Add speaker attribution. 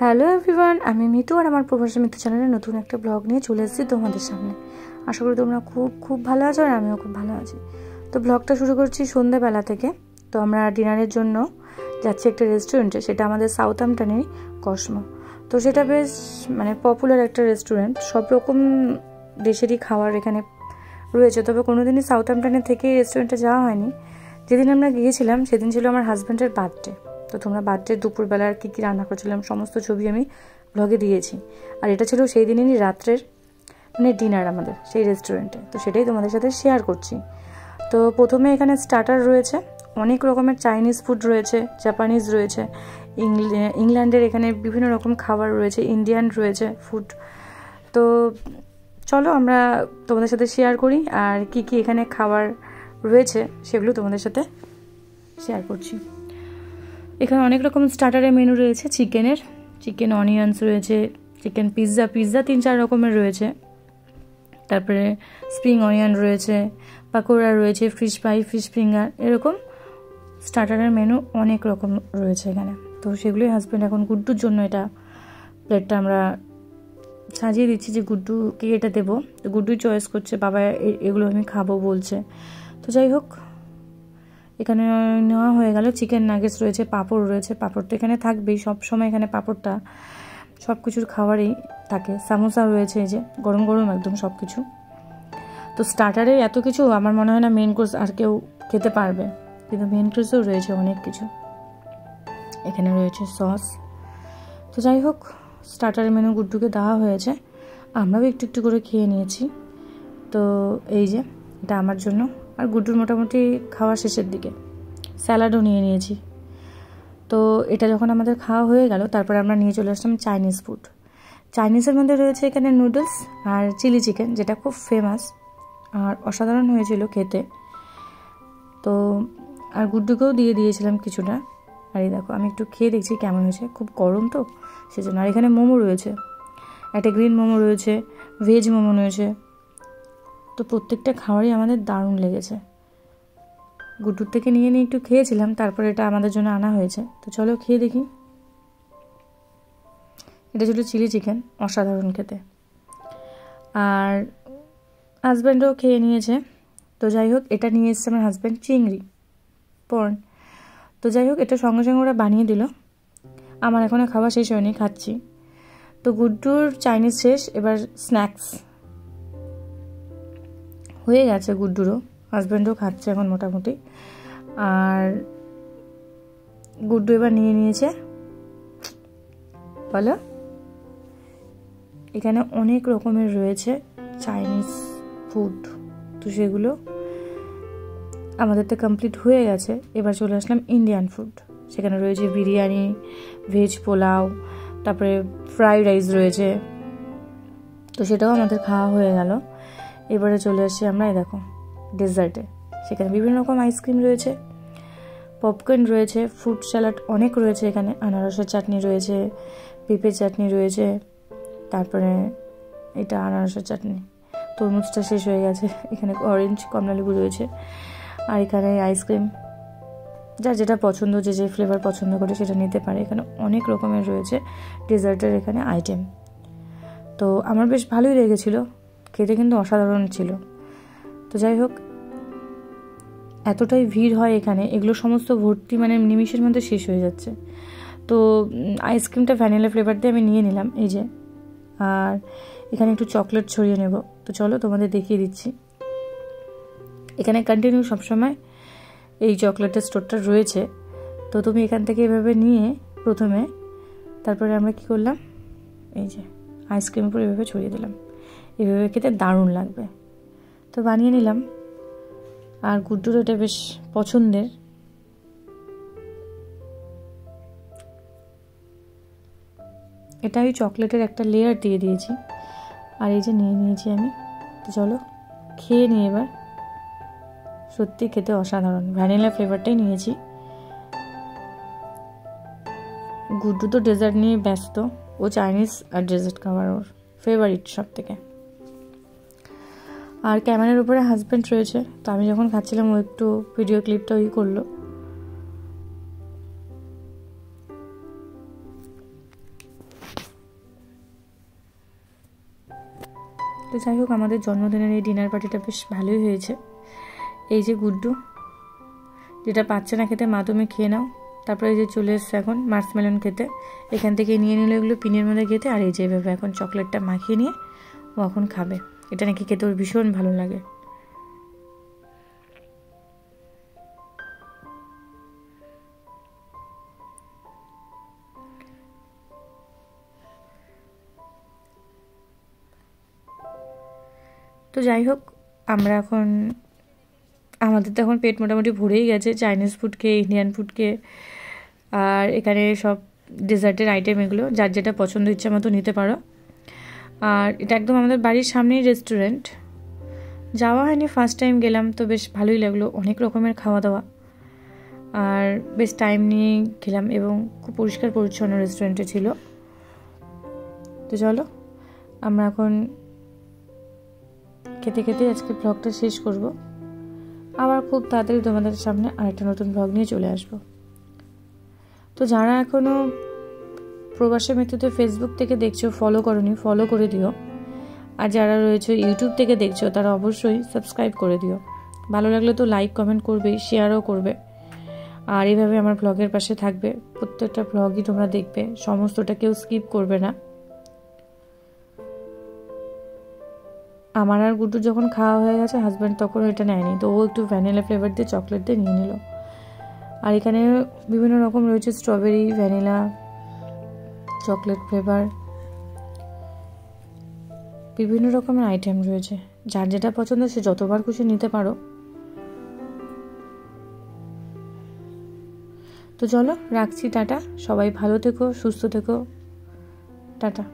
Speaker 1: Hello everyone, আমি মিতু আর আমার প্রবাসী মিতু চ্যানেলে নতুন একটা ব্লগ নিয়ে চলে এসেছি তোমাদের সামনে। আশা করি তোমরা খুব ভালো আছো আর আমিও খুব ভালো আছি। তো ব্লগটা শুরু করছি সন্ধ্যেবেলা থেকে। তো আমরা ডিনারের জন্য যাচ্ছি একটা রেস্টুরেন্টে, সেটা আমাদের সাউথহ্যাম্পটনেরই কসমো। তো সেটা বেশ পপুলার একটা রেস্টুরেন্ট, সব রকম দেশেরই খাবার এখানে রয়েছে। তবে কোনোদিনই সাউথহ্যাম্পটনের থেকে রেস্টুরেন্টে যাওয়া হয়নি। যেদিন আমরা গিয়েছিলাম সেদিন ছিল আমার হাজব্যান্ডের বার্থডে। তো তোমরা বার্থডে দুপুরবেলার কী রান্না করেছিলাম সমস্ত ছবি আমি ব্লগে দিয়েছি। আর এটা ছিল সেই দিনেরই রাত্রের ডিনার আমাদের সেই রেস্টুরেন্টে। তো সেটাই তোমাদের সাথে শেয়ার করছি। তো প্রথমে এখানে স্টার্টার রয়েছে, অনেক রকমের চাইনিজ ফুড রয়েছে, জাপানিজ রয়েছে, ইংল্যান্ডের এখানে বিভিন্ন রকম খাবার রয়েছে, ইন্ডিয়ান রয়েছে ফুড। তো চলো আমরা তোমাদের সাথে শেয়ার করি আর কি এখানে খাবার রয়েছে সেগুলো তোমাদের সাথে শেয়ার করছি। এখানে অনেক রকম স্টার্টারের মেনু রয়েছে। চিকেন অনিয়ন্স রয়েছে, চিকেন পিৎজা 3-4 রকমের রয়েছে, তারপরে স্প্রিং অনিয়ন রয়েছে, পাকোড়া রয়েছে, ফিশ ফ্রাই, ফিশ ফিঙ্গার, এরকম স্টার্টারের মেনু অনেক রকম রয়েছে এখানে। তো সেগুলোই হাজব্যান্ড এখন গুড্ডুর জন্য এটা প্লেটটা আমরা সাজিয়ে দিচ্ছি যে গুড্ডুকে এটা দেবো। তো গুড্ডুই চয়েস করছে, বাবা এগুলো আমি খাবো বলছে। তো যাই হোক, এখানে নেওয়া হয়ে গেল। চিকেন নাগেটস রয়েছে, পাঁপড় রয়েছে, পাঁপড় তো এখানে থাকবেই, সব সময় এখানে পাঁপড়টা সব কিছুর খাবারেই থাকে। সামোসা রয়েছে, এই যে গরম গরম একদম সব কিছু। তো স্টার্টারে এত কিছু আমার মনে হয় না মেন কোর্স আর কেউ খেতে পারবে, কিন্তু মেন কোর্সেও রয়েছে অনেক কিছু। এখানে রয়েছে সস। তো যাই হোক, স্টার্টারের মেনু গুড্ডুকে দেওয়া হয়েছে, আমরাও একটু একটু করে খেয়ে নিয়েছি। তো এই যে এটা আমার জন্য, আর গুড্ডুর মোটামুটি খাওয়া শেষের দিকে। স্যালাডও নিয়ে নিয়েছি। তো এটা যখন আমাদের খাওয়া হয়ে গেল, তারপরে আমরা নিয়ে চলে আসলাম চাইনিজ ফুড। চাইনিজের মধ্যে রয়েছে এখানে নুডলস আর চিলি চিকেন, যেটা খুব ফেমাস আর অসাধারণ হয়েছিল খেতে। তো আর গুড্ডুকেও দিয়ে দিয়েছিলাম কিছুটা। আর এই দেখো, আমি একটু খেয়ে দেখছি কেমন হয়েছে, খুব গরম তো সেজন্য। আর এখানে মোমো রয়েছে, একটা গ্রিন মোমো রয়েছে, ভেজ মোমো রয়েছে। তো প্রত্যেকটা খাবারই আমাদের দারুণ লেগেছে। গুড্ডুর থেকে নিয়ে একটু খেয়েছিলাম, তারপরে এটা আমাদের জন্য আনা হয়েছে। তো চলো খেয়ে দেখি। এটা ছিল চিলি চিকেন, অসাধারণ খেতে। আর হাজব্যান্ডও খেয়ে নিয়েছে। তো যাই হোক, এটা নিয়ে এসেছে আমার হাজব্যান্ড চিংড়ি পর্ন। তো যাই হোক, এটা সঙ্গে সঙ্গে ওরা বানিয়ে দিল। আমার এখনও খাওয়া শেষ হয়নি, খাচ্ছি। তো গুড্ডুর চাইনিজ শেষ, এবার স্ন্যাক্স হয়ে গেছে গুড্ডুরও, হাজব্যান্ডও খাচ্ছে এখন মোটামুটি। আর গুড্ডু এবার নিয়ে নিয়েছে। বলো, এখানে অনেক রকমের রয়েছে চাইনিজ ফুড। তো সেগুলো আমাদের তো কমপ্লিট হয়ে গেছে। এবার চলে আসলাম ইন্ডিয়ান ফুড। সেখানে রয়েছে বিরিয়ানি, ভেজ পোলাও, তারপরে ফ্রাইড রাইস রয়েছে। তো সেটাও আমাদের খাওয়া হয়ে গেল। এবারে চলে আসছি আমরা, এই দেখো, ডেজার্টে। সেখানে বিভিন্ন রকম আইসক্রিম রয়েছে, পপকর্ন রয়েছে, ফ্রুট স্যালাড অনেক রয়েছে। এখানে আনারসের চাটনি রয়েছে, পেঁপে চাটনি রয়েছে, তারপরে এটা আনারসের চাটনি, তরমুজটা শেষ হয়ে গেছে। এখানে অরেঞ্জ কমলালেবু রয়েছে। আর এখানে আইসক্রিম, যার যেটা পছন্দ, যে ফ্লেভার পছন্দ করে সেটা নিতে পারে। এখানে অনেক রকমের রয়েছে ডেজার্টের এখানে আইটেম। তো আমার বেশ ভালোই লেগেছিলো খেতে, কিন্তু অসাধারণ ছিল। তো যাই হোক, এতটাই ভিড় হয় এখানে, এগুলো সমস্ত ভর্তি, নিমিষের মধ্যে শেষ হয়ে যাচ্ছে। তো আইসক্রিমটা ভ্যানিলা ফ্লেভার দিয়ে আমি নিয়ে নিলাম, এই যে। আর এখানে একটু চকলেট ছড়িয়ে নেব। তো চলো তোমাদের দেখিয়ে দিচ্ছি। এখানে কন্টিনিউ সবসময় এই চকলেটের স্টোরটা রয়েছে। তো তুমি এখান থেকে এভাবে নিয়ে প্রথমে, তারপরে আমরা কি করলাম, এই যে আইসক্রিম উপর এভাবে ছড়িয়ে দিলাম। এভাবে খেতে দারুণ লাগবে। তো বানিয়ে নিলাম। আর গুড্ডুর এটা বেশ পছন্দের। এটা ওই চকলেটের একটা লেয়ার দিয়ে দিয়েছি। আর এই যে নিয়ে নিয়েছি আমি। তো চলো খেয়ে নিই এবার। সত্যি খেতে অসাধারণ, ভ্যানিলা ফ্লেভারটাই নিয়েছি। গুড্ডু তো ডেজার্ট নিয়ে ব্যস্ত, ও চাইনিজ আর ডেজার্ট খাবার ওর ফেভারিট সব থেকে। আর ক্যামেরার উপরে হাজব্যান্ড রয়েছে। তো আমি যখন খাচ্ছিলাম ও একটু ভিডিও ক্লিপটা করলো। যাই হোক, আমাদের জন্মদিনের এই ডিনার পার্টিটা বেশ ভালোই হয়েছে। এই যে গুড্ডু, যেটা পাচ্ছে না খেতে, মা তুমি খেয়ে নাও। তারপরে এই যে চলে এসছে এখন মার্শমেলন খেতে, এখান থেকে নিয়ে নিল এগুলো পিনের মধ্যে খেতে। আর এই যে এভাবে এখন চকলেটটা মাখিয়ে নিয়ে ও এখন খাবে। এটা নাকি খেতে ওর ভীষণ ভালো লাগে। তো যাই হোক, আমরা এখন আমাদের তো এখন পেট মোটামুটি ভরেই গেছে চাইনিজ ফুড খেয়ে, ইন্ডিয়ান ফুড খেয়ে। আর এখানে সব ডেজার্টের আইটেম, এগুলো যার যেটা পছন্দ ইচ্ছা মতো নিতে পারো। আর এটা একদম আমাদের বাড়ির সামনেই রেস্টুরেন্ট, যাওয়া হয়নি, ফার্স্ট টাইম গেলাম, তো বেশ ভালোই লাগলো। অনেক রকমের খাওয়া দাওয়া, আর বেশ টাইম নিয়ে খেলাম এবং খুব পরিষ্কার পরিচ্ছন্ন রেস্টুরেন্টে ছিল। তো চলো আমরা এখন খেতে খেতে আজকে ব্লগটা শেষ করব। আবার খুব তাড়াতাড়ি তোমাদের সামনে আরেকটা নতুন ব্লগ নিয়ে চলে আসব। তো যারা এখনও প্রবাসী মৃত্যুতে ফেসবুক থেকে দেখছো, ফলো করোনি, ফলো করে দিও। আর যারা রয়েছে ইউটিউব থেকে দেখছো, তারা অবশ্যই সাবস্ক্রাইব করে দিও। ভালো লাগলে তো লাইক কমেন্ট করবে, শেয়ারও করবে। আর এইভাবে আমার ব্লগের পাশে থাকবে, প্রত্যেকটা ব্লগই তোমরা দেখবে, সমস্তটা কেউ স্কিপ করবে না। আমার আর গুড্ডু যখন খাওয়া হয়ে গেছে, হাজব্যান্ড তখন এটা নেয়নি, তো ও একটু ভ্যানিলা ফ্লেভার দিয়ে চকলেট দিয়ে নিয়ে নিল। আর এখানে বিভিন্ন রকম রয়েছে, স্ট্রবেরি, ভ্যানিলা, চকলেট ফ্লেভার, বিভিন্ন রকমের আইটেম রয়েছে। যার যেটা পছন্দ সে যতবার খুশি নিতে পারো। তো চলো রাখছি, টাটা। সবাই ভালো থেকো, সুস্থ থেকো, টাটা।